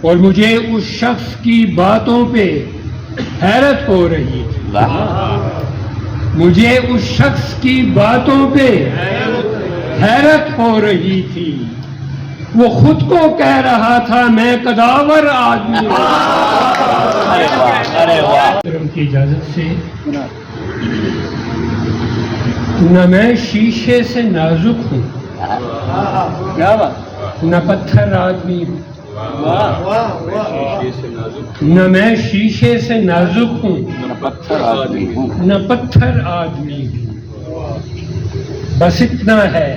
اور مجھے اس شخص کی باتوں پہ حیرت ہو رہی تھی. مجھے اس شخص کی باتوں پہ حیرت ہو رہی تھی. وہ خود کو کہہ رہا تھا میں قداور آدمی ہوں. کرم کی اجازت سے نہ میں شیشے سے نازک ہوں نہ پتھر آدمی ہوں. نہ میں شیشے سے نازک ہوں نہ پتھر آدمی ہوں. بس اتنا ہے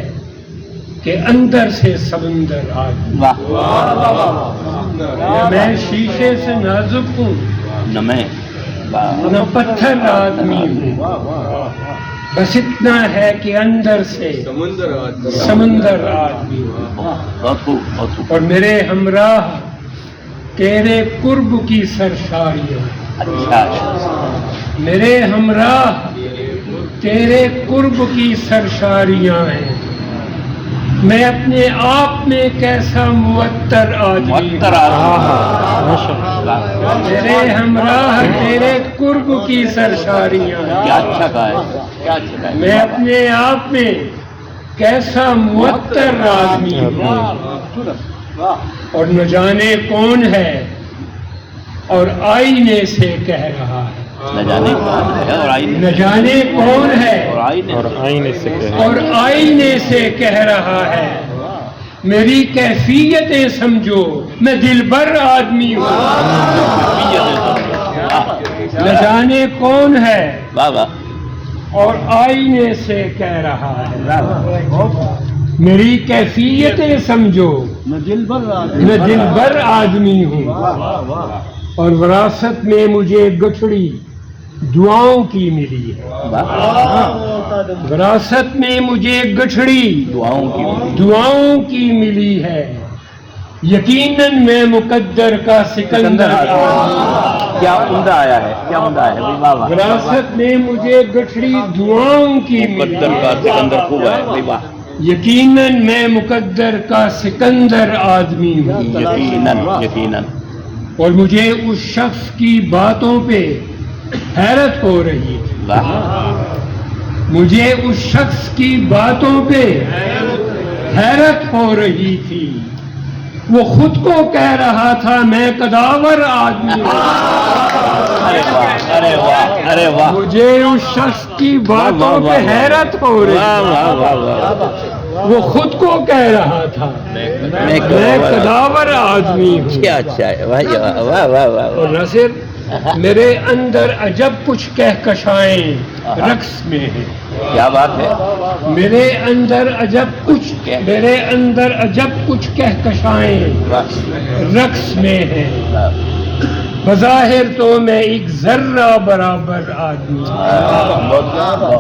کہ اندر سے سمندر آدمی. نہ میں شیشے سے نازک ہوں نہ پتھر آدمی ہوں. بس اتنا ہے کہ اندر سے سمندر آدمی ہوں. اور میرے ہمراہ تیرے قرب کی سرشاریاں. میرے ہمراہ تیرے قرب کی سرشاریاں ہیں. میں اپنے آپ میں کیسا معطر آدمی. میرے ہمراہ تیرے قرب کی سرشاریاں. میں اپنے آپ میں کیسا معطر آدمی ہوں. اور نہ جانے کون ہے اور آئینے سے کہہ رہا ہے. نہ جانے کون ہے اور آئینے سے کہہ رہا ہے. میری کیفیتیں سمجھو میں دلبر آدمی ہوں. نہ جانے کون ہے اور آئینے سے کہہ رہا ہے. میری کیفیتیں سمجھو میں دلبر آدمی ہوں. اور وراثت میں مجھے گٹھڑی دعاؤں کی ملی ہے. وراثت میں مجھے گٹھڑی دعاؤں کی ملی ہے. یقیناً میں مقدر کا سکندر. کیا عمدہ آیا ہے. وراثت میں مجھے گٹھڑی دعاؤں کی ملی ہے. یقیناً میں مقدر کا سکندر آدمی ہوں. یقیناً. اور مجھے اس شخص کی باتوں پہ حیرت ہو رہی تھی. مجھے اس شخص کی باتوں پہ حیرت ہو رہی تھی. وہ خود کو کہہ رہا تھا میں قداور آدمی ہوں. مجھے اس شخص کی باتوں پہ حیرت ہو رہی تھی. وہ خود کو کہہ رہا تھا میں قداور آدمی ہوں. اور نہ صرف میرے اندر عجب کچھ کہکشائیں رقص میں ہیں. کیا بات ہے. میرے اندر عجب کچھ کہکشائیں رقص میں ہیں. بظاہر تو میں ایک ذرہ برابر آدمی ہوں.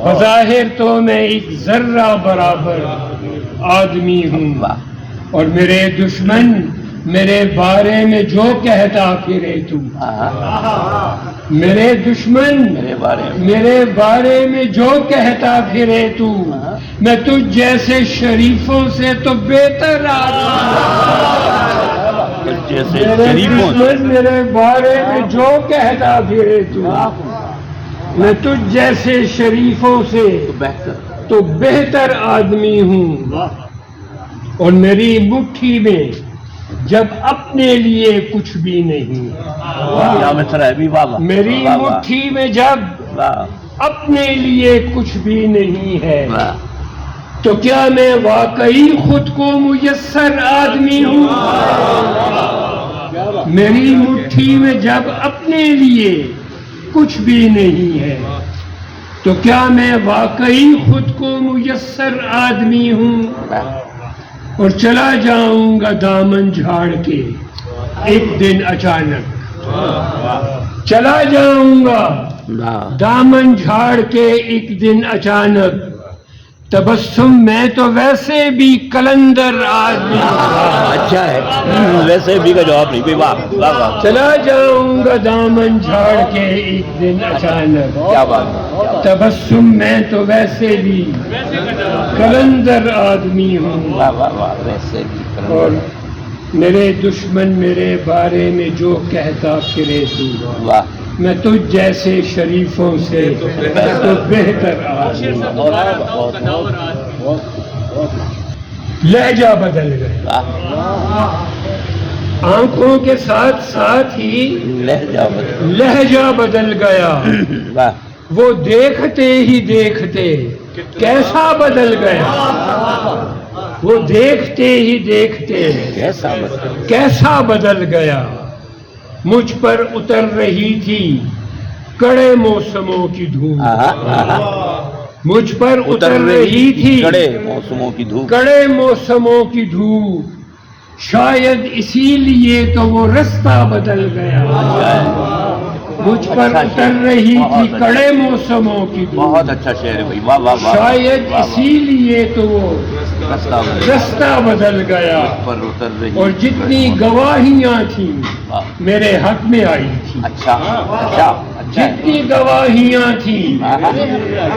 بظاہر تو میں ایک ذرہ برابر آدمی ہوں. اور میرے دشمن میرے بارے میں جو کہتا پھرے تو. میرے دشمن میرے بارے میں جو کہتا پھرے تو. میں تجھ جیسے شریفوں سے تو بہتر آدمی ہوں. میرے دشمن میرے بارے میں جو کہتا پھرے تو. میں تجھ جیسے شریفوں سے تو بہتر آدمی ہوں. اور میری مٹھی میں جب اپنے لیے کچھ بھی نہیں. میری مٹھی میں جب اپنے لیے کچھ بھی نہیں ہے تو کیا میں واقعی خود کو میسر آدمی ہوں. میری مٹھی میں جب اپنے لیے کچھ بھی نہیں ہے تو کیا میں واقعی خود کو میسر آدمی ہوں. اور چلا جاؤں گا دامن جھاڑ کے ایک دن اچانک. چلا جاؤں گا دامن جھاڑ کے ایک دن اچانک. تبسم میں تو ویسے بھی کلندر آدمی. اچھا ہے. ویسے بھی کا جواب نہیں. چلا جاؤں گا دامن جھاڑ کے ایک دن اچانک. کیا بات. تبسم میں تو ویسے بھی کلندر آدمی ہوں. ویسے بھی. اور میرے دشمن میرے بارے میں جو کہتا پھرے تو، واہ میں تجھ جیسے شریفوں سے تو بہتر آدمی۔ لہجہ بدل گیا، آنکھوں کے ساتھ ساتھ ہی لہجہ بدل گیا، واہ وہ دیکھتے ہی دیکھتے کیسا بدل گیا، وہ دیکھتے ہی دیکھتے کیسا بدل گیا، مجھ پر اتر رہی تھی کڑے موسموں کی دھوپ، مجھ پر اتر رہی تھی کڑے موسموں کی دھوپ، کڑے موسموں کی دھوپ، شاید اسی لیے تو وہ رستہ بدل گیا، مجھ پر اتر رہی تھی کڑے موسموں کی دھوپ، بہت اچھا شعر ہے بھائی، واہ واہ واہ، شاید اسی لیے تو وہ رستہ بدل گیا، پر اتر رہی، اور جتنی گواہیاں تھیں میرے حق میں آئی تھی، اچھا اچھا اچھا، جتنی گواہیاں تھیں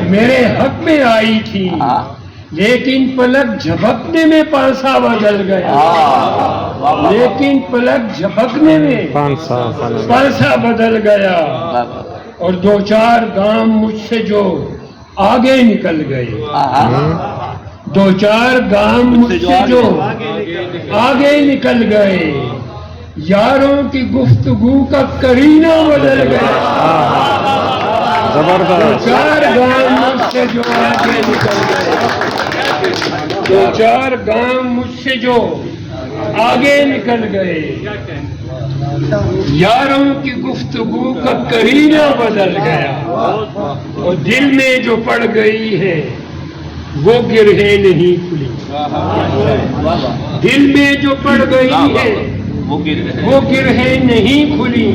میرے حق میں آئی تھی، لیکن پلک جھپکنے میں پانسا بدل گیا، لیکن پلک جھپکنے میں پانسا بدل گیا، اور دو چار گام مجھ سے جو آگے نکل گئے، دو چار گام مجھ سے جو آگے نکل گئے، یاروں کی گفتگو کا کرینہ بدل گیا، دو چار گام مجھ سے جو آگے نکل گئے، دو چار گام مجھ سے جو آگے نکل گئے، یاروں کی گفتگو کا کرینہ بدل گیا، اور دل میں جو پڑ گئی ہے وہ گرہیں نہیں کھلی، دل میں جو پڑ گئی ہے وہ گرہیں نہیں کھلی،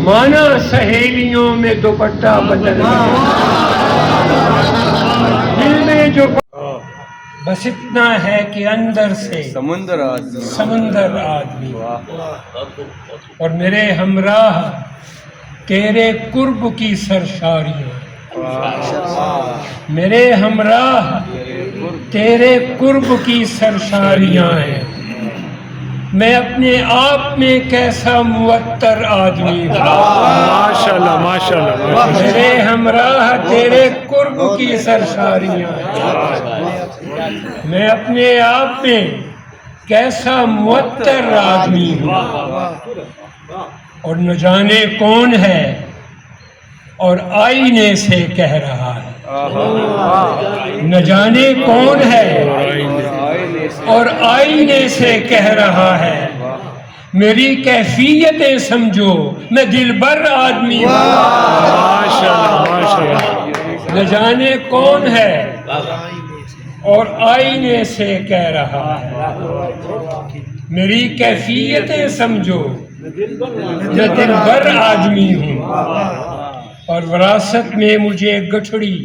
مانا سہیلیوں میں دوپٹہ بدل گیا، دل میں جو بس اتنا ہے کہ اندر سے سمندر آدمی، اور میرے ہمراہ تیرے قرب کی سرشاریاں، میرے ہمراہ تیرے قرب کی سرشاریاں ہیں، میں اپنے آپ میں کیسا معطر آدمی ہوں، ماشاءاللہ ماشاءاللہ، میرے ہمراہ تیرے قرب کی سرشاریاں ہیں، میں اپنے آپ میں کیسا معطر آدمی ہوں، اور نہ جانے کون ہے اور آئینے سے کہہ رہا ہے، نہ جانے کون ہے اور آئینے سے کہہ رہا ہے، میری کیفیتیں سمجھو میں دلبر آدمی ہوں، ماشاءاللہ ماشاءاللہ، نہ جانے کون ہے اور آئینے سے کہہ رہا ہے، میری کیفیتیں سمجھو میں دلبر آدمی ہوں، اور وراثت میں مجھے گٹھڑی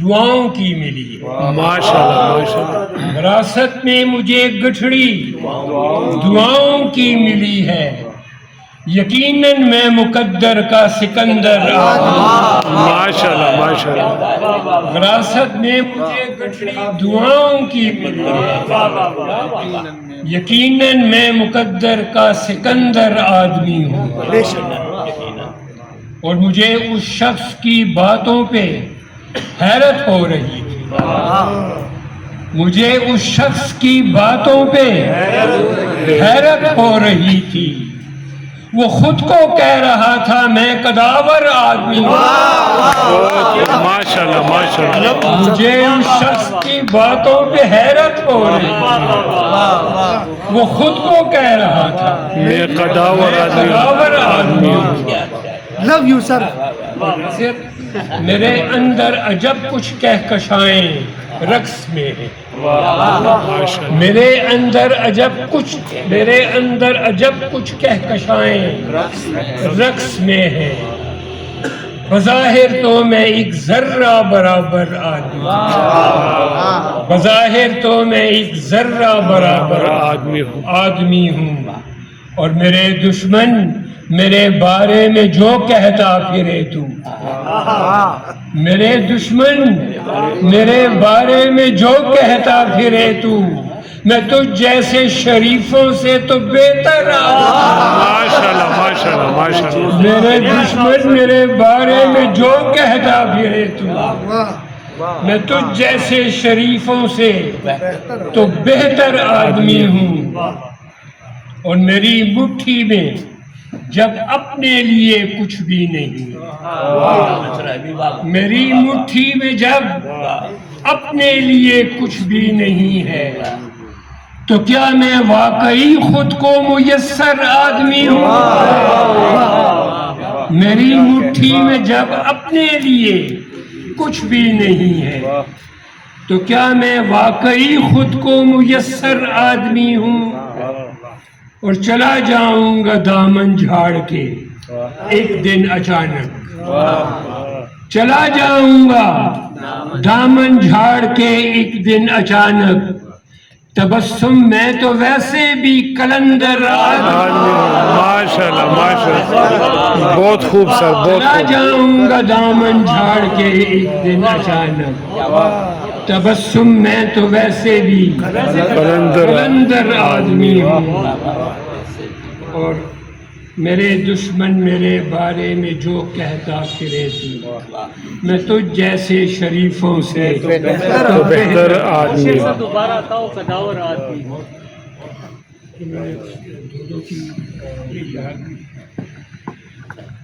دعاؤں کی ملی ہے، ماشاءاللہ ماشاءاللہ، وراثت میں مجھے گٹھڑی دعاؤں کی ملی ہے، یقیناً میں مقدر کا سکندر آدمی ہوں، ماشاءاللہ ماشاءاللہ، وراثت میں مجھے گٹھڑی دعاؤں کی ملی ہے، یقیناً میں مقدر کا سکندر آدمی ہوں، اور مجھے اس شخص کی باتوں پہ حیرت ہو رہی تھی، مجھے اس شخص کی باتوں پہ حیرت ہو رہی تھی، وہ خود کو کہہ رہا تھا میں قداور آدمی ہوں، ماشاءاللہ ماشاءاللہ، مجھے اس شخص کی باتوں پہ حیرت ہو رہی تھی، وہ خود کو کہہ رہا تھا میں قداور آدمی، قداور آدمی ہوں، لو یو سر، میرے اندر عجب کچھ کہکشائیں رقص میں ہیں، میرے اندر عجب کچھ کہکشائیں رقص میں ہیں، بظاہر تو میں ایک ذرہ برابر آدمی ہوں، بظاہر تو میں ایک ذرہ برابر آدمی ہوں، اور میرے دشمن میرے بارے میں جو کہتا پھرے تو، میرے دشمن میرے بارے میں جو کہتا پھرے تو، میں تو جیسے شریفوں سے تو بہتر ماشاءاللہ ماشاءاللہ ماشاءاللہ میرے دشمن میرے بارے میں جو کہتا پھرے تو میں تو جیسے شریفوں سے تو بہتر آدمی ہوں اور میری مٹھی میں جب اپنے لیے کچھ بھی نہیں میری مٹھی میں جب اپنے لیے کچھ بھی نہیں ہے تو کیا میں واقعی خود کو میسر آدمی ہوں میری مٹھی میں جب اپنے لیے کچھ بھی نہیں ہے تو کیا میں واقعی خود کو میسر آدمی ہوں اور چلا جاؤں گا دامن جھاڑ کے ایک دن اچانک چلا جاؤں گا دامن جھاڑ کے ایک دن اچانک تبسم میں تو ویسے بھی کلندر ماشاءاللہ ماشاءاللہ بہت خوب سر بہت چلا خوب جاؤں گا دامن جھاڑ کے ایک دن اچانک تبسم میں تو ویسے بھی کلندر آدمی ہوں اور میرے دشمن میرے بارے میں جو کہتا پھرے تو میں تو جیسے شریفوں سے تو بہتر آدمی دوبارہ تھا وہ کداور آدمی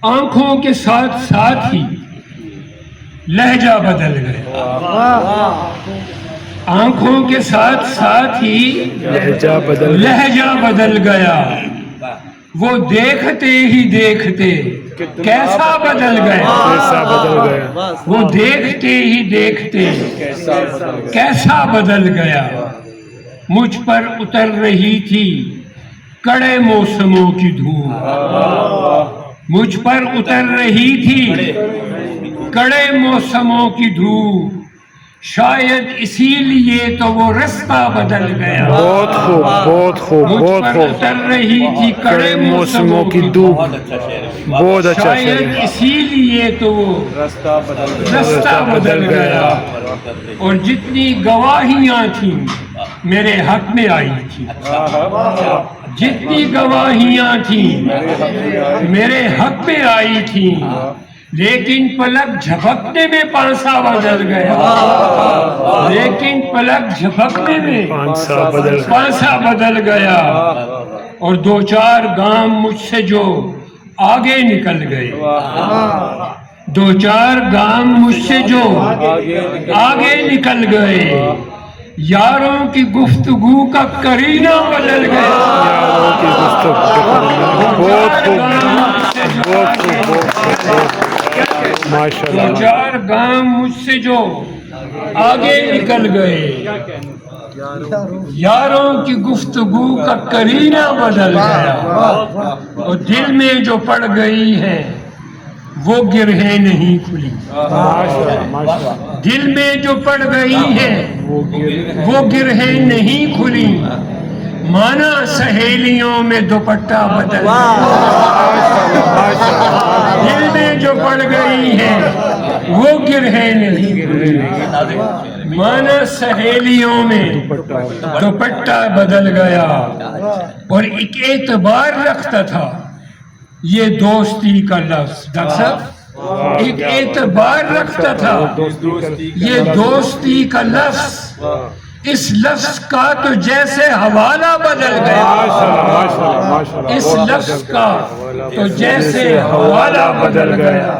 آنکھوں کے ساتھ ساتھ ہی لہجہ بدل گیا آنکھوں کے ساتھ ساتھ ہی لہجہ بدل گیا وہ دیکھتے ہی دیکھتے کیسا بدل گیا ایسا بدل گیا وہ دیکھتے ہی دیکھتے کیسا بدل گیا مجھ پر اتر رہی تھی کڑے موسموں کی دھوم مجھ پر اتر رہی تھی کڑے موسموں کی دھوپ شاید اسی لیے تو وہ رستہ بدل گیا بہت خوب بہت خوب مجھ بہت پر خوب اتر رہی تھی کڑے موسموں کی دھوپ بہت اچھا شعر ہے بھائی بہت اچھا شاید شعر اسی لیے تو وہ رستہ بدل گیا اور جتنی گواہیاں تھیں میرے حق میں آئی تھی جتنی گواہیاں تھیں میرے حق میں آئی تھیں لیکن پلک جھپکنے میں پانسا بدل گیا لیکن پلک جھپکنے میں پانسا بدل گیا اور دو چار گام مجھ سے جو آگے نکل گئے دو چار گام مجھ سے جو آگے نکل گئے یاروں کی گفتگو کا کرینہ بدل گیا دو چار گام مجھ سے جو آگے نکل گئے یاروں کی گفتگو کا کرینہ بدل گیا اور دل میں جو پڑ گئی ہے وہ گرہیں نہیں کھلی دل میں جو پڑ گئی ہے وہ گرہیں نہیں کھلی مانا سہیلیوں میں دوپٹہ بدل دل میں جو پڑ گئی ہے وہ گرہیں نہیں مانا سہیلیوں میں دوپٹہ بدل گیا اور ایک اعتبار رکھتا تھا یہ دوستی کا لفظ ایک اعتبار رکھتا تھا یہ دوستی کا لفظ اس لفظ کا تو جیسے حوالہ بدل گیا اس لفظ کا تو جیسے حوالہ بدل گیا